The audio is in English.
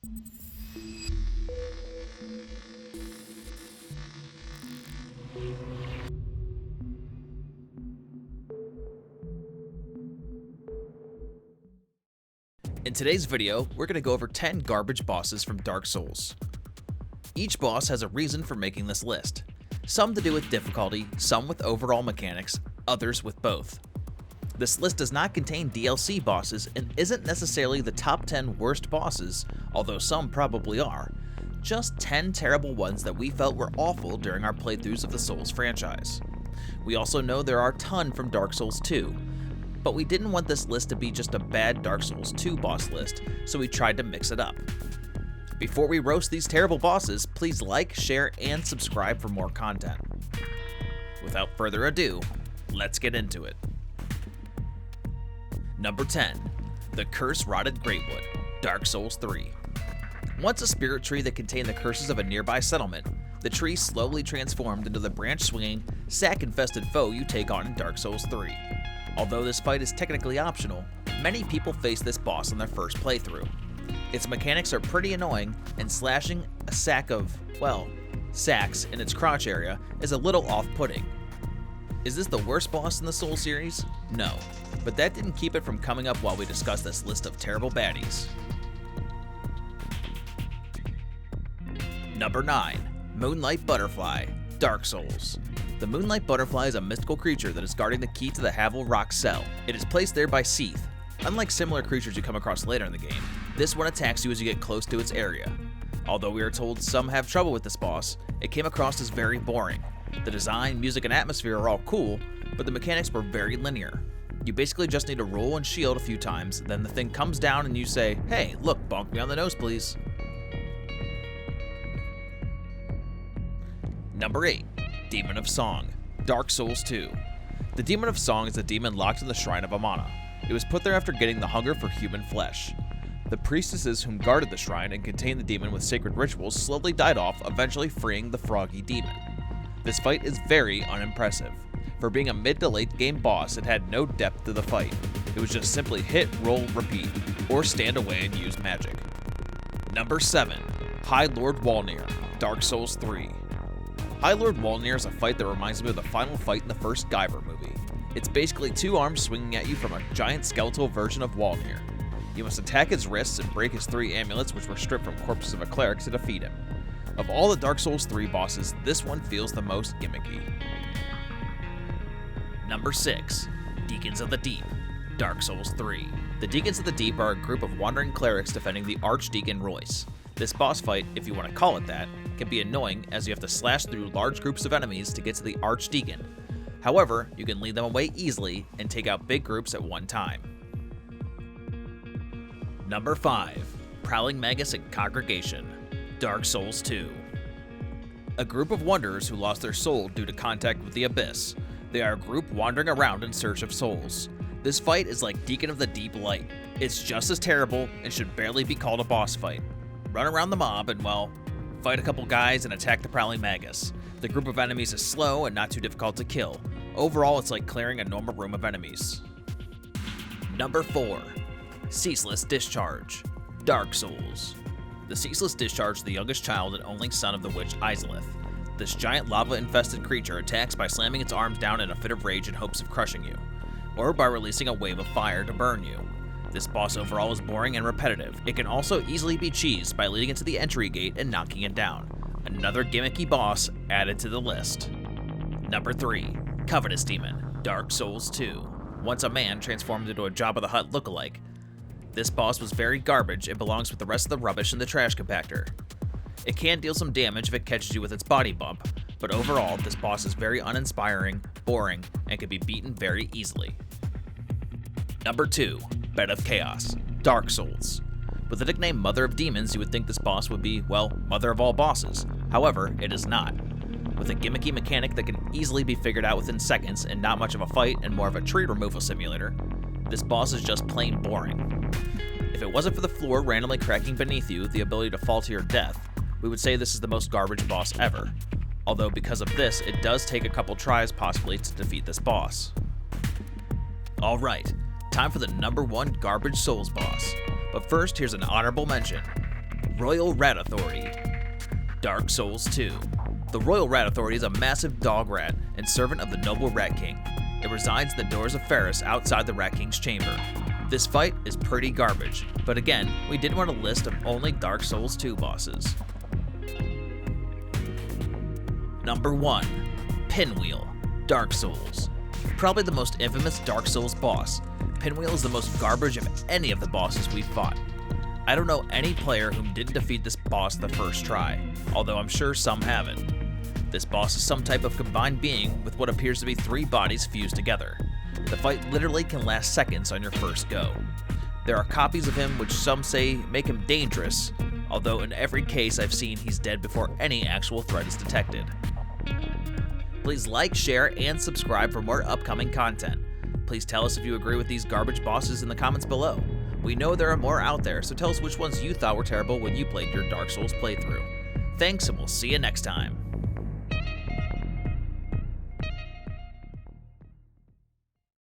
In today's video, we're going to go over 10 garbage bosses from Dark Souls. Each boss has a reason for making this list. Some to do with difficulty, some with overall mechanics, others with both. This list does not contain DLC bosses and isn't necessarily the top 10 worst bosses, although some probably are. Just 10 terrible ones that we felt were awful during our playthroughs of the Souls franchise. We also know there are a ton from Dark Souls 2, but we didn't want this list to be just a bad Dark Souls 2 boss list, so we tried to mix it up. Before we roast these terrible bosses, please like, share, and subscribe for more content. Without further ado, let's get into it. Number 10. The Curse-Rotted Greatwood, Dark Souls 3. Once a spirit tree that contained the curses of a nearby settlement, the tree slowly transformed into the branch-swinging, sack-infested foe you take on in Dark Souls 3. Although this fight is technically optional, many people face this boss on their first playthrough. Its mechanics are pretty annoying, and slashing a sack of, well, sacks in its crotch area is a little off-putting. Is this the worst boss in the Souls series? No, but that didn't keep it from coming up while we discuss this list of terrible baddies. Number 9. Moonlight Butterfly, Dark Souls. The Moonlight Butterfly is a mystical creature that is guarding the key to the Havel Rock cell. It is placed there by Seath. Unlike similar creatures you come across later in the game, this one attacks you as you get close to its area. Although we are told some have trouble with this boss, it came across as very boring. The design, music, and atmosphere are all cool, but the mechanics were very linear. You basically just need to roll and shield a few times, then the thing comes down and you say, "Hey, look, bonk me on the nose please." Number 8. Demon of Song, Dark Souls 2. The Demon of Song is a demon locked in the Shrine of Amana. It was put there after getting the hunger for human flesh. The priestesses whom guarded the shrine and contained the demon with sacred rituals slowly died off, eventually freeing the froggy demon. This fight is very unimpressive. For being a mid to late game boss, it had no depth to the fight. It was just simply hit, roll, repeat, or stand away and use magic. Number 7. High Lord Wolnir, Dark Souls 3. High Lord Wolnir is a fight that reminds me of the final fight in the first Guyver movie. It's basically two arms swinging at you from a giant skeletal version of Wolnir. You must attack his wrists and break his 3 amulets, which were stripped from corpses of a cleric, to defeat him. Of all the Dark Souls 3 bosses, this one feels the most gimmicky. Number 6. Deacons of the Deep, Dark Souls 3. The Deacons of the Deep are a group of wandering clerics defending the Archdeacon Royce. This boss fight, if you want to call it that, can be annoying as you have to slash through large groups of enemies to get to the Archdeacon. However, you can lead them away easily and take out big groups at one time. Number 5. Prowling Magus and Congregation, Dark Souls 2. A group of wanderers who lost their soul due to contact with the Abyss. They are a group wandering around in search of souls. This fight is like Deacon of the Deep Light. It's just as terrible and should barely be called a boss fight. Run around the mob and, well, fight a couple guys and attack the Prowling Magus. The group of enemies is slow and not too difficult to kill. Overall, it's like clearing a normal room of enemies. Number 4. Ceaseless Discharge, Dark Souls. The Ceaseless Discharge is the youngest child and only son of the witch Isolith. This giant lava-infested creature attacks by slamming its arms down in a fit of rage in hopes of crushing you, or by releasing a wave of fire to burn you. This boss overall is boring and repetitive. It can also easily be cheesed by leading it to the entry gate and knocking it down. Another gimmicky boss added to the list. Number 3. Covetous Demon, Dark Souls 2. Once a man transformed into a Jabba the Hutt lookalike. This boss was very garbage and belongs with the rest of the rubbish in the trash compactor. It can deal some damage if it catches you with its body bump, but overall, this boss is very uninspiring, boring, and can be beaten very easily. Number 2. Bed of Chaos, Dark Souls. With the nickname Mother of Demons, you would think this boss would be, well, mother of all bosses. However, it is not. With a gimmicky mechanic that can easily be figured out within seconds and not much of a fight and more of a tree removal simulator, this boss is just plain boring. If it wasn't for the floor randomly cracking beneath you, the ability to fall to your death, we would say this is the most garbage boss ever. Although because of this, it does take a couple tries possibly to defeat this boss. Alright, time for the number 1 garbage Souls boss. But first, here's an honorable mention. Royal Rat Authority. Dark Souls 2. The Royal Rat Authority is a massive dog rat and servant of the noble Rat King. It resides in the doors of Ferris outside the Rat King's chamber. This fight is pretty garbage, but again, we did want a list of only Dark Souls 2 bosses. Number 1. Pinwheel. Dark Souls. Probably the most infamous Dark Souls boss, Pinwheel is the most garbage of any of the bosses we've fought. I don't know any player who didn't defeat this boss the first try, although I'm sure some haven't. This boss is some type of combined being with what appears to be 3 bodies fused together. The fight literally can last seconds on your first go. There are copies of him which some say make him dangerous, although in every case I've seen he's dead before any actual threat is detected. Please like, share, and subscribe for more upcoming content. Please tell us if you agree with these garbage bosses in the comments below. We know there are more out there, so tell us which ones you thought were terrible when you played your Dark Souls playthrough. Thanks, and we'll see you next time.